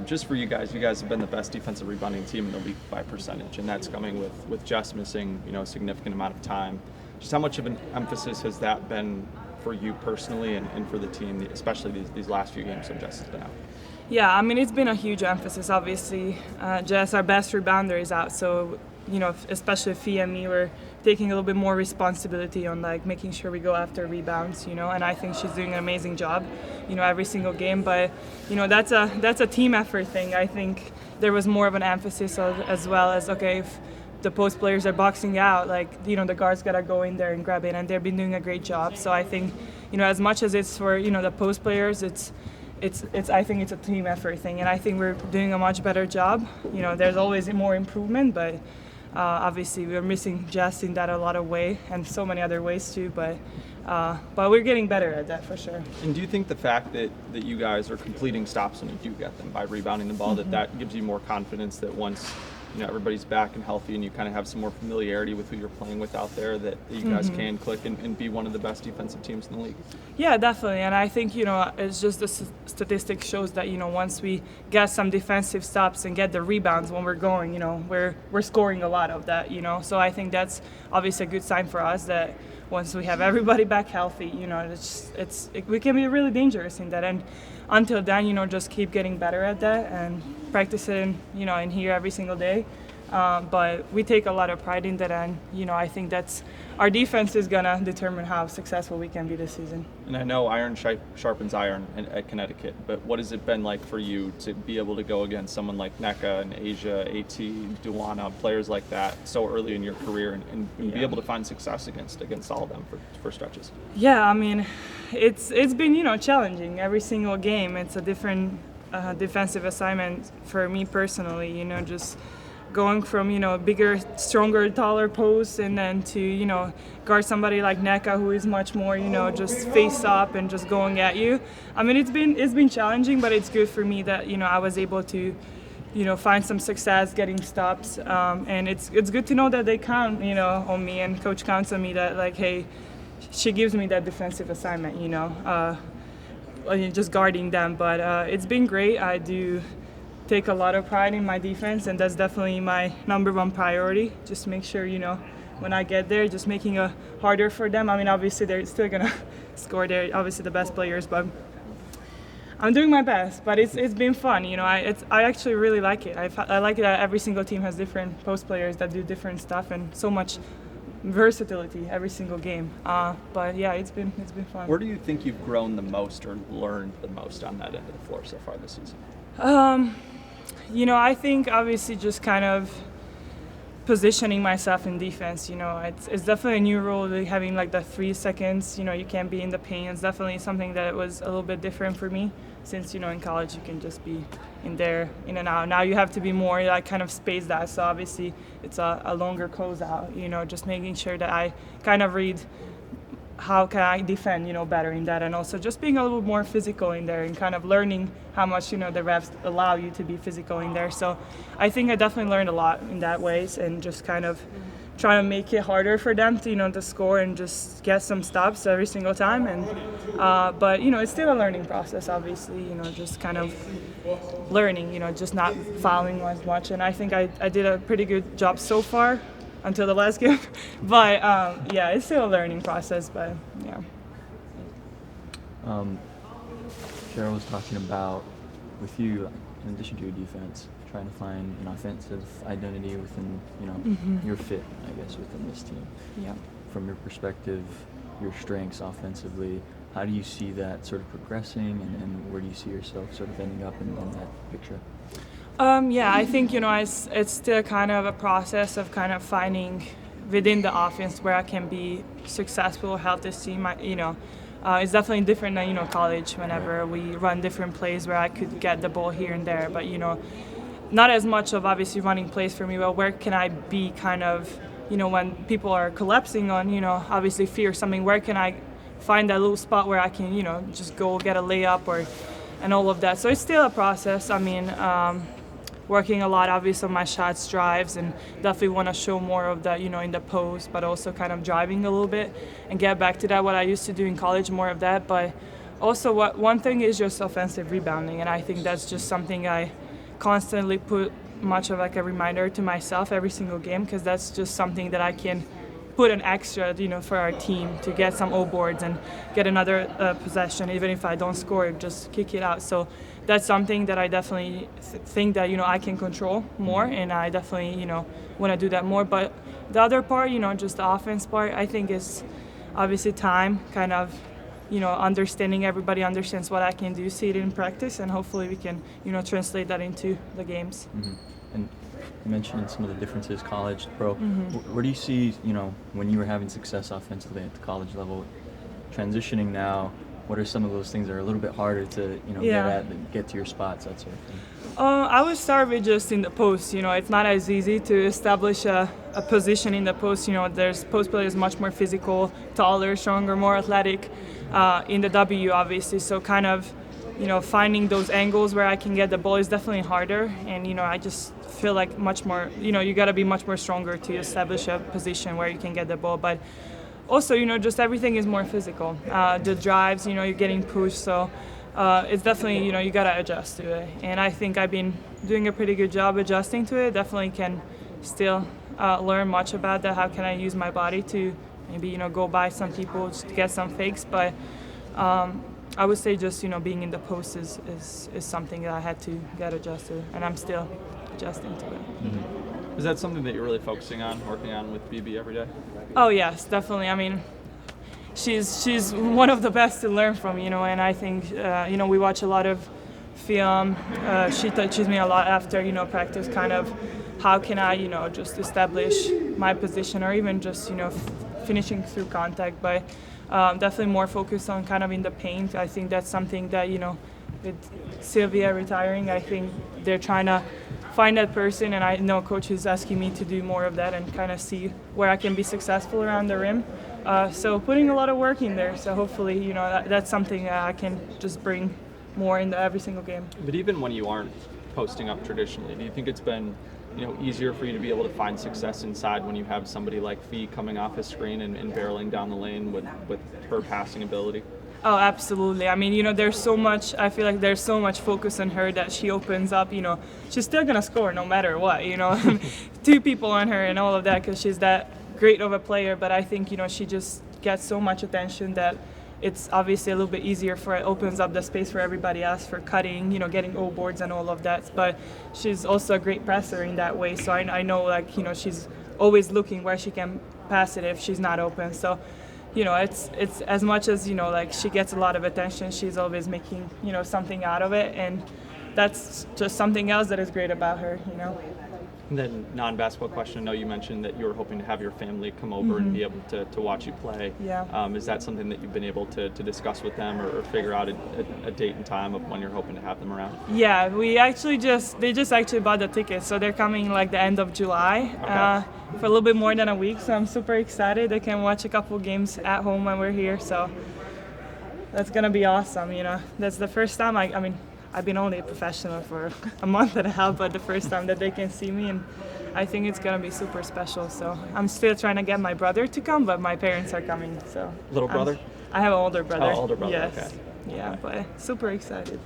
Just for you guys have been the best defensive rebounding team in the league by percentage, and that's coming with Jess missing, a significant amount of time. Just how much of an emphasis has that been for you personally and for the team, especially these last few games when Jess has been out? Yeah, I mean, it's been a huge emphasis, obviously. Jess, our best rebounder, is out, so, especially if Fia and me were taking a little bit more responsibility on, making sure we go after rebounds, and I think she's doing an amazing job, every single game. But, that's a team effort thing. I think there was more of an emphasis as well as, okay, if the post players are boxing out, the guards got to go in there and grab it, and they've been doing a great job. So I think, as much as it's for, the post players, I think it's a team effort thing, and I think we're doing a much better job. There's always more improvement, but obviously we're missing Jess in that a lot of way, and so many other ways too. But we're getting better at that for sure. And do you think the fact that you guys are completing stops when you do get them by rebounding the ball, that gives you more confidence that once everybody's back and healthy and you kind of have some more familiarity with who you're playing with out there, that you guys can click and be one of the best defensive teams in the league? Yeah, definitely. And I think, it's just the statistics shows that, once we get some defensive stops and get the rebounds when we're going, we're scoring a lot of that, So I think that's obviously a good sign for us that once we have everybody back healthy, we can be really dangerous in that. And until then, just keep getting better at that and practice it in here every single day. But we take a lot of pride in that, and I think that's our defense is gonna determine how successful we can be this season. And I know iron sharpens iron at Connecticut, but what has it been like for you to be able to go against someone like Nneka and Asia, AT, Duana, players like that so early in your career, and be able to find success against all of them for stretches? Yeah, I mean, it's been challenging every single game. It's a different defensive assignment for me personally. Just going from bigger, stronger, taller posts, and then to guard somebody like Nneka, who is much more just face up and just going at you. I mean, it's been challenging, but it's good for me that I was able to find some success getting stops, and it's good to know that they count on me, and coach counts on me that hey, she gives me that defensive assignment, just guarding them. But it's been great. I do take a lot of pride in my defense, and that's definitely my number one priority. Just make sure, when I get there, just making it harder for them. I mean, obviously they're still gonna score. They're obviously the best players, but I'm doing my best. But it's been fun. I actually really like it. I like that every single team has different post players that do different stuff, and so much versatility every single game. But yeah, it's been fun. Where do you think you've grown the most or learned the most on that end of the floor so far this season? I think obviously just kind of positioning myself in defense. It's definitely a new rule, having the 3 seconds. You can't be in the paint. It's definitely something that was a little bit different for me, since in college you can just be in there, in and out. Now you have to be more kind of spaced out. So obviously it's a longer closeout. Just making sure that I kind of read how can I defend, better in that, and also just being a little more physical in there and kind of learning how much, the refs allow you to be physical in there. So I think I definitely learned a lot in that ways, and just kind of trying to make it harder for them to, to score and just get some stops every single time. And but it's still a learning process, obviously. Just kind of learning, just not fouling as much. And I think I did a pretty good job so far, until the last game. But yeah, it's still a learning process, but yeah. Cheryl was talking about, with you, in addition to your defense, trying to find an offensive identity within, your fit, I guess, within this team. Yeah. From your perspective, your strengths offensively, how do you see that sort of progressing, and where do you see yourself sort of ending up in that picture? Yeah, I think, it's still kind of a process of kind of finding within the offense where I can be successful, help this team. It's definitely different than, college, whenever we run different plays where I could get the ball here and there. But, not as much of obviously running plays for me, but where can I be kind of, when people are collapsing on, obviously fear something, where can I find that little spot where I can, just go get a layup and all of that. So it's still a process. I mean, working a lot, obviously, on my shots, drives, and definitely want to show more of that, in the post, but also kind of driving a little bit and get back to that, what I used to do in college, more of that. But also one thing is just offensive rebounding, and I think that's just something I constantly put much of like a reminder to myself every single game, because that's just something that I can put an extra, for our team to get some O boards and get another possession. Even if I don't score, just kick it out. So that's something that I definitely think that I can control more, and I definitely want to do that more. But the other part, just the offense part, I think is obviously time, kind of understanding everybody understands what I can do, see it in practice, and hopefully we can translate that into the games. And you mentioned some of the differences, college, pro. Where do you see, when you were having success offensively at the college level, transitioning now? What are some of those things that are a little bit harder to, get to your spots, that sort of thing? I would start with just in the post. It's not as easy to establish a position in the post. There's post players much more physical, taller, stronger, more athletic. In the W, obviously, so kind of, finding those angles where I can get the ball is definitely harder. And I just feel like much more, you got to be much more stronger to establish a position where you can get the ball. But also, just everything is more physical. The drives, you're getting pushed, so it's definitely, you got to adjust to it. And I think I've been doing a pretty good job adjusting to it. Definitely can still learn much about that. How can I use my body to maybe, go by some people just to get some fakes. But I would say just, being in the post is something that I had to get adjusted to, and I'm still adjusting to it. Is that something that you're really focusing on, working on with BB every day? Oh yes, definitely. I mean, she's one of the best to learn from, and I think, we watch a lot of film. She teaches me a lot after, practice, kind of how can I, just establish my position, or even just, finishing through contact. But definitely more focused on kind of in the paint. I think that's something that, with Sylvia retiring, I think they're trying to find that person, and I know coach is asking me to do more of that and kind of see where I can be successful around the rim. So putting a lot of work in there. So hopefully, that's something I can just bring more into every single game. But even when you aren't posting up traditionally, do you think it's been easier for you to be able to find success inside when you have somebody like Fee coming off a screen and barreling down the lane with her passing ability? Oh, absolutely. I mean, there's so much, I feel like there's so much focus on her that she opens up, she's still going to score no matter what, two people on her and all of that, because she's that great of a player. But I think, she just gets so much attention that it's obviously a little bit easier for it, opens up the space for everybody else for cutting, getting O boards and all of that. But she's also a great passer in that way. So I know, like, she's always looking where she can pass it if she's not open. So, it's as much as, like, she gets a lot of attention, she's always making, something out of it. And that's just something else that is great about her, And then non-basketball question, I know you mentioned that you were hoping to have your family come over and be able to watch you play. Yeah. Is that something that you've been able to discuss with them, or figure out a date and time of when you're hoping to have them around? Yeah, they just actually bought the tickets, so they're coming like the end of July. Okay. For a little bit more than a week, so I'm super excited. They can watch a couple games at home when we're here, so that's gonna be awesome. That's the first time I mean, I've been only a professional for a month and a half, but the first time that they can see me, and I think it's gonna be super special. So I'm still trying to get my brother to come, but my parents are coming. So Little brother? I have an older brother. Oh, older brother. Yes. Okay. Yeah, Okay. but super excited.